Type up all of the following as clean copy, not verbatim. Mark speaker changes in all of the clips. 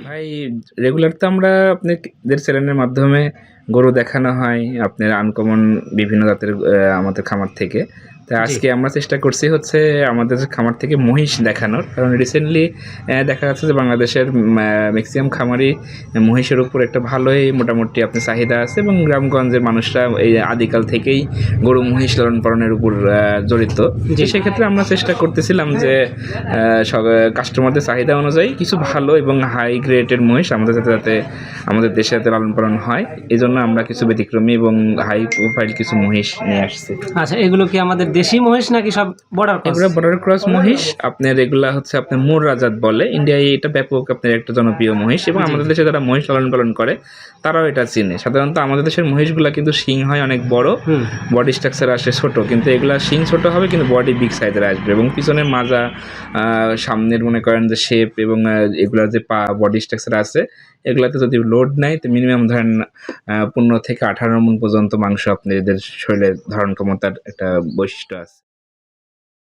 Speaker 1: ভাই রেগুলার তো আমরা আপনাদের চ্যানেলের মাধ্যমে গরু দেখানো হয় আপনার আনকমন বিভিন্ন জাতের আমাদের খামার থেকে। তো
Speaker 2: জি।
Speaker 1: আজকে আমরা চেষ্টা করছি হচ্ছে আমাদের খামার থেকে মহিষ দেখানোর। কারণ রিসেন্টলি দেখা যাচ্ছে যে বাংলাদেশের ম্যাক্সিমাম খামারই মহিষের উপর একটা ভালোই মোটামুটি আপনার চাহিদা আছে এবং গ্রামগঞ্জের মানুষরা এই আদিকাল থেকেই গরু মহিষ লালন পালনের উপর জড়িত।
Speaker 2: জি।
Speaker 1: সেক্ষেত্রে আমরা চেষ্টা করতেছিলাম যে কাস্টমারদের চাহিদা অনুযায়ী কিছু ভালো এবং হাই গ্রেডের মহিষ আমাদের যাতে আমাদের দেশে যাতে লালন পালন হয়, এই জন্য আমরা কিছু ব্যতিক্রমী এবং হাই প্রোফাইল কিছু মহিষ নিয়ে আসছি।
Speaker 2: আচ্ছা, এগুলো কি আমাদের দেশি মহিষ নাকি সব বর্ডার ক্রস?
Speaker 1: এগুলো বর্ডার ক্রস মহিষ। আপনার এগুলা হচ্ছে আপনার মুর রাজাত বলে, ইন্ডিয়ায় এটা ব্যাপক আপনার একটা জনপ্রিয় মহিষ এবং আমাদের দেশে যারা মহিষ লালন পালন করে তারাও এটা চিনে। সাধারণত আমাদের দেশের মহিষগুলা কিন্তু শিং হয় অনেক বড়, বডি স্ট্রাকচার আসে ছোট, কিন্তু এগুলা শিং ছোট হবে কিন্তু বডি বিগ সাইজের আসবে এবং পিছনের মাজা, সামনের মনে করেন যে শেপ এবং এগুলার যে পা বডি স্ট্রাকচার আছে, এগুলাতে যদি লোড নেয় তো মিনিমাম ধরেন 15 থেকে 18 মণ পর্যন্ত মাংস আপনি এদের শরীরে ধারণ ক্ষমতার একটা বৈশিষ্ট্য আছে।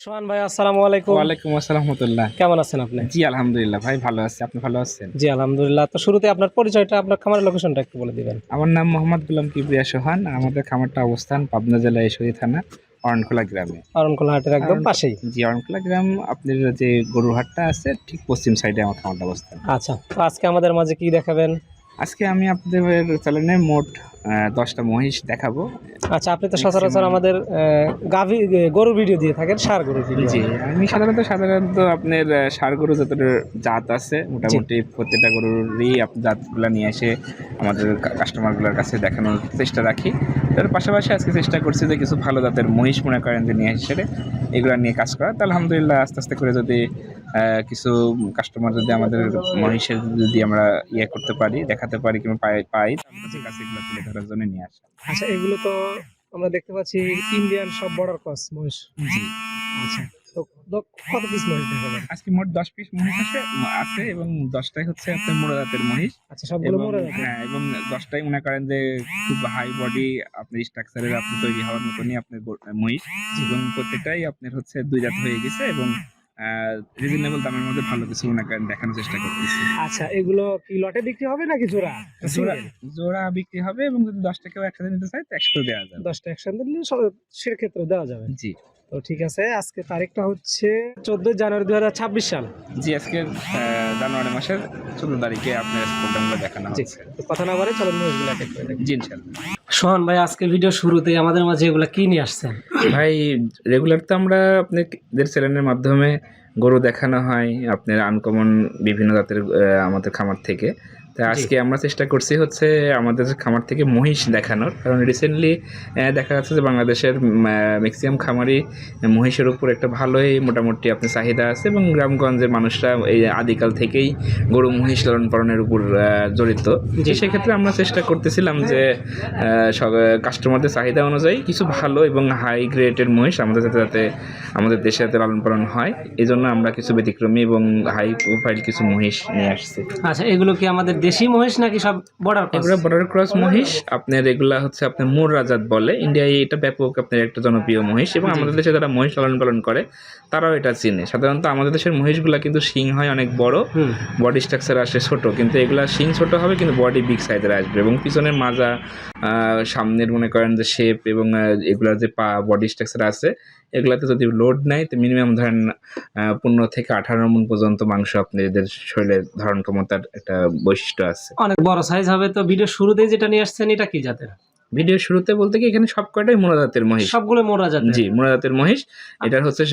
Speaker 2: সোহান ভাই, আসসালামু আলাইকুম।
Speaker 1: ওয়ালাইকুম আসসালাম রাহমাতুল্লাহ।
Speaker 2: কেমন আছেন আপনি?
Speaker 1: জি আলহামদুলিল্লাহ ভাই, ভালো আছি। আপনি ভালো আছেন?
Speaker 2: জি আলহামদুলিল্লাহ। তো শুরুতে আপনার পরিচয়টা, আপনার খামারের লোকেশনটা একটু বলে দিবেন।
Speaker 1: আমার নাম মোহাম্মদ গোলাম কিবরিয়া সোহান। আমাদের খামারটা অবস্থান পাবনা জেলা ঈশ্বরদী থানা অরণখোলা গ্রামে।
Speaker 2: অরণখোলা হাটের একদম পাশেই।
Speaker 1: জি, অরণখোলা গ্রাম। আপনার যে গরুর হাটটা আছে ঠিক পশ্চিম সাইডে আমার খামারটা অবস্থান।
Speaker 2: আচ্ছা, তো আজকে আমাদের মাঝে কি দেখাবেন?
Speaker 1: আজকে আমি আপনাদের চ্যানেলে মোট 10টা মহিষ দেখাবো।
Speaker 2: আচ্ছা, আপনি তো সচরাচর আমাদের গাভী গরুর ভিডিও দিয়ে থাকেন, ষাঁড় গরুর ভিডিও।
Speaker 1: জি, আমি সাধারণত আপনার ষাঁড় গরু যতটা জাত আছে মোটামুটি প্রত্যেকটা গরুরই জাতগুলা নিয়ে এসে আমাদের কাস্টমারগুলোর কাছে দেখানোর চেষ্টা রাখি। তার পাশাপাশি আজকে চেষ্টা করছি যে কিছু ভালো জাতের মহিষ মনে করেন যে নিয়ে এসে এগুলো নিয়ে কাজ করা। তো আলহামদুলিল্লাহ আস্তে আস্তে করে যদি কিছু কাস্টমার যদি আমাদের মহিষের যদি আমরা করতে পারি, দেখাতে পারি কিংবা পাই তাদের কাছে এগুলো তুলে ধরার জন্য নিয়ে আসা।
Speaker 2: আচ্ছা, এগুলো তো আমরা দেখতে পাচ্ছি ইন্ডিয়ান সব বর্ডার ক্রস মহিষ।
Speaker 1: জি।
Speaker 2: আচ্ছা, তো কত পিস মহিষ দেখাবেন?
Speaker 1: আজকে মোট 10 পিস মহিষ আছে এবং 10টাই হচ্ছে আপনার মোরা জাতের মহিষ।
Speaker 2: আচ্ছা, সবগুলো মোরা জাতের?
Speaker 1: হ্যাঁ, এবং 10টাই মনে করেন যে খুব হাই বডি আপনার স্ট্রাকচারের আপনার তৈরি হওয়ার মতনই আপনার মহিষ এবং প্রত্যেকটাই আপনার হচ্ছে 2 দাঁত হয়ে গেছে এবং রিজনেবল দামের মধ্যে ভালো কিছু মনে করেন দেখানোর চেষ্টা করতেছি।
Speaker 2: আচ্ছা, এগুলো কি লটে বিক্রি হবে নাকি জোড়া?
Speaker 1: জোড়া বিক্রি হবে এবং যদি 10টা কেউ একসাথে নিতে চায় তো একসাথে দেওয়া যাবে।
Speaker 2: 10টা একসাথে নিলে সেক্ষেত্রে দেওয়া যাবে।
Speaker 1: জি।
Speaker 2: তো ঠিক আছে, আজকে তারিখটা হচ্ছে 14 জানুয়ারি 2026 সাল।
Speaker 1: জি, আজকে জানুয়ারি মাসের 14 তারিখে আপনার প্রোগ্রামগুলো দেখানো হচ্ছে।
Speaker 2: তো কথা না বলে চলুন মহিষগুলো এক এক করে দেখি।
Speaker 1: জি ইনশাআল্লাহ।
Speaker 2: সোহান ভাই, আজকে ভিডিও শুরুতেই আমাদের মাঝে এগুলা কি নিয়ে আসছেন?
Speaker 1: ভাই রেগুলার তো আমরা আপনাদের চ্যানেলের মাধ্যমে গরু দেখানো হয় আপনার আনকমন বিভিন্ন জাতের আমাদের খামার থেকে। তো আজকে আমরা চেষ্টা করছি হচ্ছে আমাদের খামার থেকে মহিষ দেখানোর। কারণ রিসেন্টলি দেখা যাচ্ছে যে বাংলাদেশের ম্যাক্সিমাম খামারই মহিষের উপর একটা ভালোই মোটামুটি আপনার চাহিদা আছে এবং গ্রামগঞ্জের মানুষরা এই আদিকাল থেকেই গরু মহিষ লালন পালনের উপর জড়িত। সেক্ষেত্রে আমরা চেষ্টা করতেছিলাম যে কাস্টমারদের চাহিদা অনুযায়ী কিছু ভালো এবং হাই গ্রেডের মহিষ আমাদের যাতে আমাদের দেশে যাতে লালন পালন হয়, এই জন্য আমরা কিছু ব্যতিক্রমী এবং হাই প্রোফাইল কিছু মহিষ নিয়ে আসছি।
Speaker 2: আচ্ছা, এগুলো কি আমাদের দেশি মহিষ নাকি সব বর্ডার ক্রস?
Speaker 1: এগুলো বর্ডার ক্রস মহিষ। আপনার এগুলা হচ্ছে আপনার মুর রাজাত বলে, ইন্ডিয়ায় এটা ব্যাপক আপনার একটা জনপ্রিয় মহিষ এবং আমাদের দেশে যারা মহিষ লালন পালন করে তারাও এটা চিনে। সাধারণত আমাদের দেশের মহিষগুলা কিন্তু শিং হয় অনেক বড়, বডি স্ট্রাকচার আসে ছোট, কিন্তু এগুলা শিং ছোট হবে কিন্তু বডি বিগ সাইজের আসবে এবং পিছনের মাজা, সামনের মনে করেন যে শেপ এবং এগুলার যে পা বডি স্ট্রাকচার আছে, এগুলাতে যদি লোড নেয় তো মিনিমাম ধরেন 15 থেকে 18 মণ পর্যন্ত মাংস আপনি এদের শরীরে ধারণ ক্ষমতার একটা বৈশিষ্ট্য আছে।
Speaker 2: অনেক বড় সাইজ হবে। তো ভিডিও শুরুতেই যেটা নিয়ে আসছেন এটা কি জাতের?
Speaker 1: ভিডিও শুরুতে বলতে কি এখানে সব কয়টাই মোরা জাতের মহিষ।
Speaker 2: সবগুলো মোরা জাতের?
Speaker 1: জি, মোরা জাতের মহিষ। এটার হচ্ছে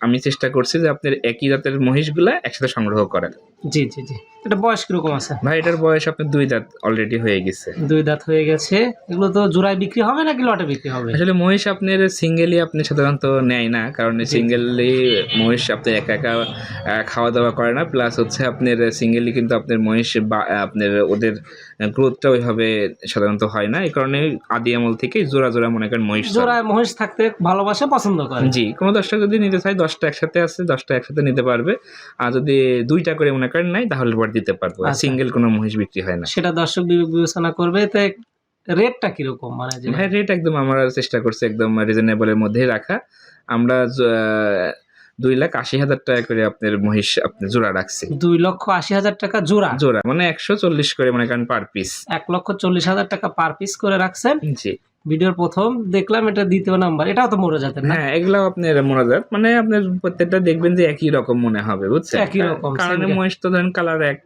Speaker 1: আমি চেষ্টা করছি যে আপনার একই জাতের মহিষগুলা একসাথে সংগ্রহ করার।
Speaker 2: জি জি জি। এটা বয়স কিরকম আছে?
Speaker 1: ভাই এটার বয়স আপনার 2 দাঁত অলরেডি হয়ে গেছে।
Speaker 2: 2 দাঁত হয়ে গেছে। এগুলো তো জোড়ায় বিক্রি হবে নাকি লটে বিক্রি হবে?
Speaker 1: আসলে মহিষ আপনার সিঙ্গেলি আপনি সাধারণত নেয় না, কারণ সিঙ্গেলি মহিষ আপনি একা একা খাওয়া দাওয়া করে না, প্লাস হচ্ছে আপনার সিঙ্গেলি কিন্তু আপনার মহিষ বা আপনার ওদের গ্রোথটা ওইভাবে সাধারণত হয় না। এই কারণে আদি আমল থেকে জোড়া জোড়া মনে করেন মহিষ
Speaker 2: জোড়ায় মহিষ থাকতে ভালোবাসে, পছন্দ করে।
Speaker 1: জি, কোনো দর্শক যদি নিতে চায় 10টা একসাথে আছে, 10টা একসাথে নিতে পারবে। আর যদি 2টা করে মনে করেন নাই তাহলে পরে দিতে পারবো। সিঙ্গেল কোনো মহিষ বিক্রি হয় না।
Speaker 2: সেটা দর্শক বিবেচনা করবে। তো রেটটা কিরকম? মানে
Speaker 1: ভাই রেট একদম আমরা চেষ্টা করছি একদম রিজনেবলের মধ্যেই রাখা। আমরা 2,80,000 টাকা করে আপনার মহিষ আপনি জোড়া রাখছি।
Speaker 2: 2,80,000 টাকা জোড়া
Speaker 1: জোড়া মানে 140 করে মনে করেন পার পিস।
Speaker 2: 1,40,000 টাকা পার পিস করে রাখছেন।
Speaker 1: জি,
Speaker 2: ভিডিওর প্রথম দেখলাম এটা দ্বিতীয় নাম্বার, এটাও তো মোরা জাতের না?
Speaker 1: হ্যাঁ এগুলাও আপনার মোনাজাত, মানে আপনার প্রত্যেকটা দেখবেন যে একই রকম মনে হবে, বুঝছেন?
Speaker 2: একই রকম,
Speaker 1: কারণ
Speaker 2: same
Speaker 1: মহিষ তো ধরেন কালার এক,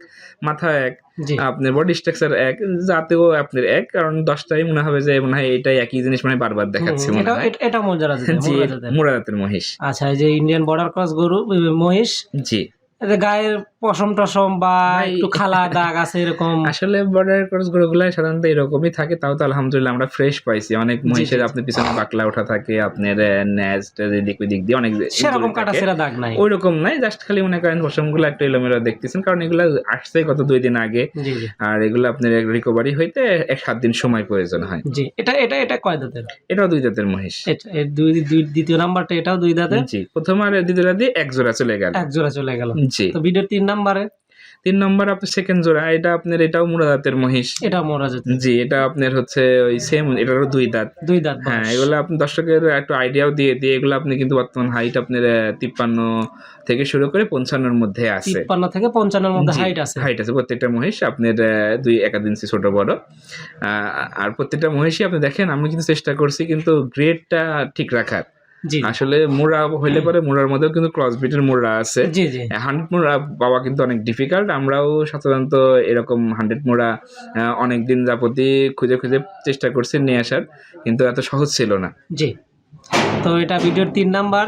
Speaker 1: মাথা এক,
Speaker 2: জি
Speaker 1: আপনার বডি স্ট্রাকচার এক, জাতেও আপনার এক, কারণ 10টাই মনে হবে যে মনে হয় এটাই একই জিনিস মানে বারবার দেখাচ্ছে মনে হয়।
Speaker 2: এটা মোরা জাতের,
Speaker 1: জি,
Speaker 2: মোরা জাতের।
Speaker 1: মোরা জাতের মহিষ।
Speaker 2: আচ্ছা, এই যে ইন্ডিয়ান বর্ডার ক্রস গরু মহিষ,
Speaker 1: জি,
Speaker 2: এতে গায়ের পশম টসম বা
Speaker 1: ভাই,
Speaker 2: একটু খালা দাগ আছে এরকম?
Speaker 1: আসলে বর্ডার ক্রস গরুগুলো সাধারণত এরকমই থাকে, তাও তো আলহামদুলিল্লাহ আমরা ফ্রেশ পাইছি। অনেক মহিষের আপনার পিছনে বাকলা ওঠা থাকে, আপনার নেস্ট এদিক ওদিক দিয়ে অনেক
Speaker 2: সেরকম কাটাছেড়া দাগ নাই?
Speaker 1: ওই রকম নাই, জাস্ট খালি মনে করেন পশম গুলো একটু এলোমেলো দেখতেছেন, কারণ এগুলো আসছে গত 2 দিন আগে।
Speaker 2: জি জি
Speaker 1: আর এগুলো আপনার রিকভারি হইতে 7 দিন সময় প্রয়োজন হয়।
Speaker 2: জি। এটা এটা এটা কয় দাঁতের?
Speaker 1: এটাও 2 দাঁতের মহিষ।
Speaker 2: দ্বিতীয় নাম্বারটা এটাও 2 দাঁতের?
Speaker 1: জি, প্রথম আর দ্বিতীয় দিয়ে 1 জোড়া চলে গেল।
Speaker 2: 1 জোড়া চলে গেল।
Speaker 1: জি,
Speaker 2: তো ভিডিওর 3 নাম্বারে
Speaker 1: 3 নম্বর আপনার সেকেন্ড জোড়া, এটা আপনার এটাও মুরা দাঁতের মহিষ।
Speaker 2: এটা মোরা জাতের।
Speaker 1: জি, এটা আপনার হচ্ছে ওই সেম, এটারও 2 দাঁত।
Speaker 2: 2 দাঁত বয়স।
Speaker 1: হ্যাঁ, এগুলো আপনি দর্শকের একটু আইডিয়াও দিয়ে এগুলো আপনি কিন্তু বর্তমান হাইট আপনার 53 থেকে শুরু করে 55 এর মধ্যে আছে।
Speaker 2: 53 থেকে 55 এর মধ্যে হাইট আছে।
Speaker 1: হাইট আছে প্রত্যেকটা মহিষ আপনার 2-1 ইঞ্চি ছোট বড়। আর প্রত্যেকটা মহিষই আপনি দেখেন, আমি কিন্তু চেষ্টা করছি কিন্তু গ্রেডটা ঠিক রাখার।
Speaker 2: জি
Speaker 1: আসলে মোড়া হইলে পরে মোড়ার মধ্যেও কিন্তু ক্রস ব্রিডের মোড়া আছে।
Speaker 2: জি জি
Speaker 1: 100 মোড়া পাওয়া কিন্তু অনেক ডিফিকাল্ট। আমরাও সাধারণত এরকম 100 মোড়া অনেকদিন যাবতই খুঁজে চেষ্টা করছি নিয়ে আসার, কিন্তু এত সহজ ছিল না।
Speaker 2: জি। তো এটা ভিডিওর 3 নাম্বার।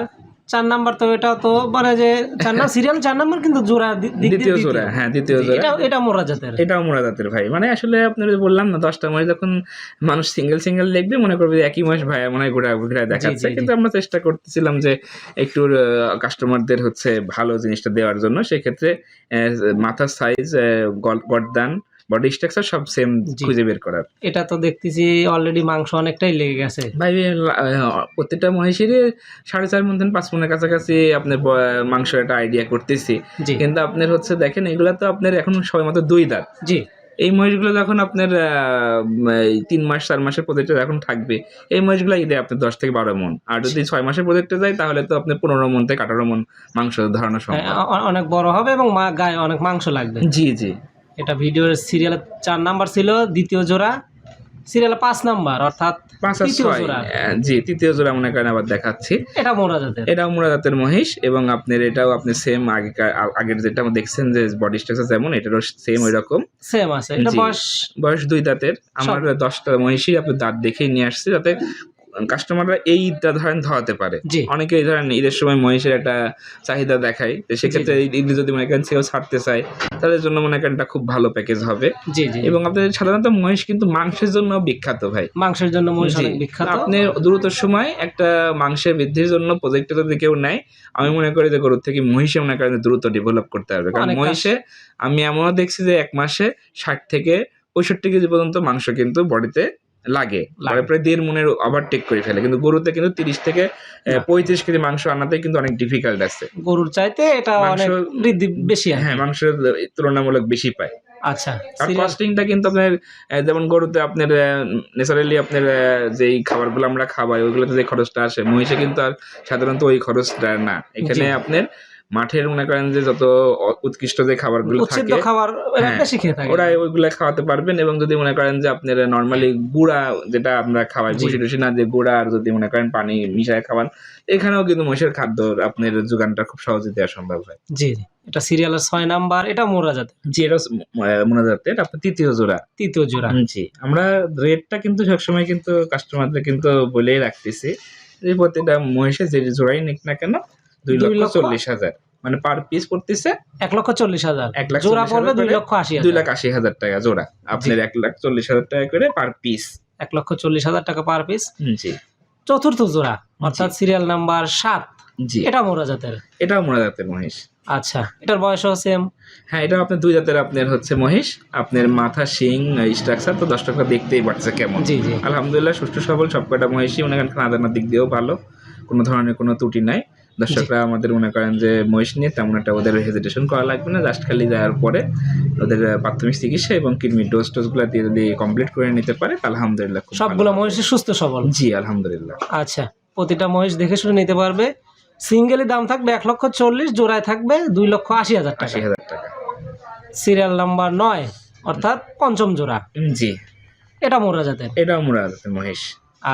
Speaker 2: 4 নাম্বার তো এটা তো মানে যে 4 নাম্বার সিরিয়াল 4 নাম্বার কিন্তু জোড়া
Speaker 1: দ্বিতীয় জোড়া, হ্যাঁ দ্বিতীয় জোড়া।
Speaker 2: এটা মোরা জাতের।
Speaker 1: এটাও মোরা জাতের ভাই। মানে আসলে আপনার বললাম না 10টা মহিষ যখন মানুষ সিঙ্গেল দেখবে মনে করবে যে একই মহিষ ভাই মনে হয় ঘোরা দেখাচ্ছে, কিন্তু আমরা চেষ্টা করতেছিলাম যে একটু কাস্টমারদের হচ্ছে ভালো জিনিসটা দেওয়ার জন্য। সেক্ষেত্রে মাথার সাইজ, গর্দান, বডি স্ট্রাকচার সব সেম খুঁজে বের করার।
Speaker 2: এটা তো দেখতেছি অলরেডি মাংস অনেকটাই লেগে গেছে
Speaker 1: ভাই। প্রত্যেকটা মহিষেরই 4.5 মণ 5 মণের কাছাকাছি আপনার মাংস একটা আইডিয়া করতেছি, কিন্তু আপনার হচ্ছে দেখেন এগুলা তো আপনার এখন সবাই মতো 2 দাঁত।
Speaker 2: জি,
Speaker 1: এই মহিষগুলো যখন আপনার 3 মাস 4 মাসের প্রজেক্টে যখন থাকবে, এই মহিষগুলো ঈদে আপনার 10 থেকে 12 মণ। আর যদি 6 মাসের প্রজেক্টে যায় তাহলে তো আপনার 15 মণ থেকে 18 মণ মাংস ধারণা সম্ভব।
Speaker 2: অনেক বড় হবে এবং গায়ে অনেক মাংস লাগবে।
Speaker 1: জি জি।
Speaker 2: এটা ভিডিওর সিরিয়ালে 4 নাম্বার ছিল, দ্বিতীয় জোড়া সিরিয়ালে 5 নাম্বার, অর্থাৎ
Speaker 1: 5 আর 6। জি, তৃতীয় জোড়া মনে করেন আবার দেখাচ্ছি।
Speaker 2: এটা মোরা জাতের।
Speaker 1: এটাও মোরা জাতের মহিষ, এবং আপনার এটাও আপনি সেম আগের যেটা দেখছেন যে বডি স্ট্রাকচার যেমন, এটারও সেম ওই রকম
Speaker 2: সেম আছে। এটা
Speaker 1: বয়স 2 দাঁতের। আমার 10টা মহিষই আপনি দাঁত দেখেই নিয়ে আসছি যাতে কাস্টমাররা এই ঈদটা ধরেন ধরাতে পারে। অনেকেই ধরেন ঈদের সময় মহিষের একটা চাহিদা দেখায়, সেক্ষেত্রে ঈদে যদি মনে করেন সেও ছাড়তে চায় তাদের জন্য মনে করেন এটা খুব ভালো প্যাকেজ হবে। এবং আপনাদের সাধারণত মহিষ কিন্তু মাংসের জন্য বিখ্যাত ভাই।
Speaker 2: মাংসের জন্য মহিষ অনেক বিখ্যাত।
Speaker 1: আপনি দ্রুত সময় একটা মাংসের বৃদ্ধির জন্য প্রজেক্টে যদি কেউ নেয়, আমি মনে করি যে গরুর থেকে মহিষে মনে করেন দ্রুত ডেভেলপ করতে পারবে। কারণ মহিষে আমি এমনও দেখছি যে 1 মাসে 60 থেকে 65 কেজি পর্যন্ত মাংস কিন্তু বডিতে লাগে, প্রায় 1.5 মণের ওভারটেক করে ফেলে। কিন্তু গরুতে কিন্তু 30 থেকে 35 কেজি মাংস আনাতে কিন্তু অনেক ডিফিকাল্ট আছে।
Speaker 2: গরুর চাইতে এটা অনেক বৃদ্ধি বেশি,
Speaker 1: হ্যাঁ মাংসের তুলনামূলক বেশি পায়।
Speaker 2: আচ্ছা,
Speaker 1: আর কস্টিংটা কিন্তু আপনার যেমন গরুতে আপনার ন্যাচারালি আপনার যেই খাবারগুলো আমরা খাওয়াই ওইগুলোতে যে খরচটা আসে, মহিষে কিন্তু আর সাধারণত ওই খরচটা না। এখানে আপনার মাঠের মনে করেন যে যত উৎকৃষ্ট যে খাবারগুলো থাকে ওরা ওইগুলো খাওয়াতে পারবেন। এবং যদি মনে করেন যে আপনার নর্মালি গুঁড়া যেটা আমরা খাওয়াই, ভুসি টুসি না, যে গুঁড়া আর যদি মনে করেন পানি মিশায় খাওয়ান, এখানেও কিন্তু মহিষের খাদ্য আপনার যোগানটা খুব সহজে দেওয়া সম্ভব হয়।
Speaker 2: জি, এটা সিরিয়ালের 6 নাম্বার। এটা মোরা জাতের।
Speaker 1: জি, এটা মোরা জাতের আপনার তৃতীয় জোড়া। জি, আমরা রেটটা কিন্তু সবসময় কিন্তু কাস্টমারদের কিন্তু বলেই রাখতেছি যে প্রত্যেকটা মহিষের যে জোড়াই নিক না কেন 2,40,000 মানে পার পিস পড়তেছে
Speaker 2: 1,40,000। জোড়া পড়বে 2,80,000।
Speaker 1: 2,80,000 টাকা জোড়া, আপনার 1,40,000 টাকা করে পার পিস।
Speaker 2: 1,40,000 টাকা পার পিস।
Speaker 1: জি।
Speaker 2: চতুর্থ জোড়া অর্থাৎ সিরিয়াল নাম্বার 7।
Speaker 1: জি,
Speaker 2: এটা মোরা জাতের।
Speaker 1: এটাও মোরা জাতের মহিষ।
Speaker 2: আচ্ছা, এটার বয়সও সেম।
Speaker 1: হ্যাঁ, এটা আপনার 2 জাতের আপনার হচ্ছে মহিষ। আপনার মাথা, শিং, স্ট্রাকচার তো দর্শকরা দেখতেই পাচ্ছে কেমন।
Speaker 2: জি জি,
Speaker 1: আলহামদুলিল্লাহ সুস্থ সবল সবকটা মহিষই মনে করেন খানাদানার দিক দিয়েও ভালো, কোনো ধরনের কোনো ত্রুটি নাই। দর্শকরা আমাদের মনে করেন যে মহিষ নিয়ে তেমন একটা ওদের হেজিটেশন করা লাগবে না, জাস্ট খালি যাওয়ার পরে ওদের প্রাথমিক চিকিৎসা এবং কৃমির ডোজগুলো দিয়ে যদি কমপ্লিট করে নিতে পারে আলহামদুলিল্লাহ
Speaker 2: সবগুলো মহিষ সুস্থ সবল।
Speaker 1: জি আলহামদুলিল্লাহ।
Speaker 2: আচ্ছা, প্রতিটা মহিষ দেখে শুনে নিতে পারবে। সিঙ্গেলি দাম থাকবে 1,40,000, জোড়ায় থাকবে 2,80,000 টাকা।
Speaker 1: 80,000 টাকা।
Speaker 2: সিরিয়াল নাম্বার 9 অর্থাৎ পঞ্চম জোড়া,
Speaker 1: জি,
Speaker 2: এটা মোরা জাতের।
Speaker 1: এটাও মুরা জাতের মহিষ।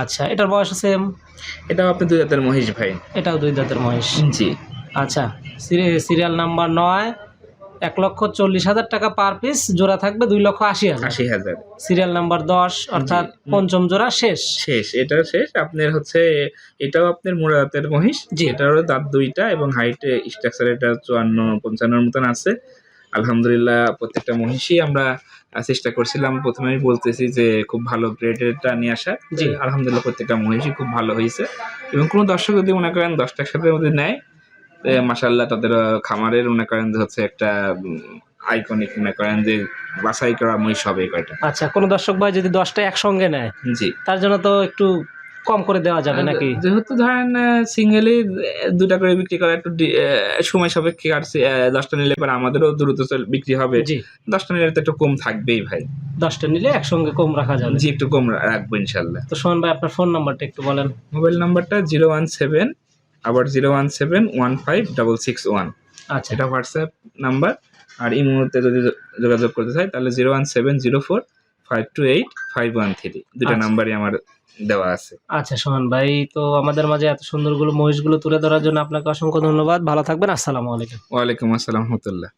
Speaker 2: আচ্ছা, এটার বয়স সেম?
Speaker 1: এটাও আপনি 2 জাতের মহিষ ভাই।
Speaker 2: এটাও 2 দাঁতের মহিষ।
Speaker 1: জি,
Speaker 2: আচ্ছা, সিরিয়াল নাম্বার 9 1,40,000 টাকা পার পিস, জোড়া থাকবে 2,80,000।
Speaker 1: 80,000।
Speaker 2: সিরিয়াল নাম্বার 10 অর্থাৎ পঞ্চম জোড়া শেষ।
Speaker 1: শেষ, এটা শেষ। আপনার হচ্ছে এটাও আপনার মুরা জাতের মহিষ।
Speaker 2: জি।
Speaker 1: এটারও দাঁত 2টা এবং হাইট স্ট্রাকচার এটা 54-55 এর মতন আছে। আলহামদুলিল্লাহ প্রত্যেকটা মহিষই আমরা চেষ্টা করছিলাম, প্রথমে আমি বলতেছি যে খুব ভালো গ্রেডেরটা নিয়ে আসা।
Speaker 2: জি।
Speaker 1: আলহামদুলিল্লাহ প্রত্যেকটা মহিষই খুব ভালো হয়েছে এবং কোনো দর্শক যদি মনে করেন 10টা একসাথে মধ্যে নেয়, মাশাআল্লাহ তাদের খামারের মনে করেন যে হচ্ছে একটা আইকনিক মনে করেন যে বাছাই করা মহিষ হবে কয়টা।
Speaker 2: আচ্ছা, কোনো দর্শক ভাই যদি 10টা একসঙ্গে নেয়,
Speaker 1: জি,
Speaker 2: তার জন্য তো একটু কম করে দেওয়া যাবে নাকি?
Speaker 1: যেহেতু ধরেন সিঙ্গেলি 2টা করে বিক্রি করা একটু সময় সাপেক্ষে, আর 10টা নিলে পরে আমাদেরও দ্রুত বিক্রি হবে।
Speaker 2: জি,
Speaker 1: 10টা নিলে তো একটু কম থাকবেই ভাই।
Speaker 2: 10টা নিলে একসঙ্গে কম রাখা যাবে।
Speaker 1: জি, একটু কম রাখবো ইনশাল্লাহ।
Speaker 2: তো সোহান ভাই, আপনার ফোন নাম্বারটা একটু বলেন।
Speaker 1: মোবাইল নাম্বারটা 017 আবার 017156661।
Speaker 2: আচ্ছা,
Speaker 1: এটা হোয়াটসঅ্যাপ নাম্বার। আর এই মুহূর্তে যদি যোগাযোগ করতে চাই তাহলে 01704528513, 2টা
Speaker 2: আচ্ছা।
Speaker 1: নাম্বারই আমার দেওয়া আছে।
Speaker 2: আচ্ছা সোহান ভাই, তো আমাদের মাঝে এত সুন্দরগুলো মহিষগুলো তুলে ধরার জন্য আপনাকে অসংখ্য ধন্যবাদ। ভালো থাকবেন। আসসালামু আলাইকুম।
Speaker 1: ওয়ালাইকুম আসসালাম রহমতুল্লাহ।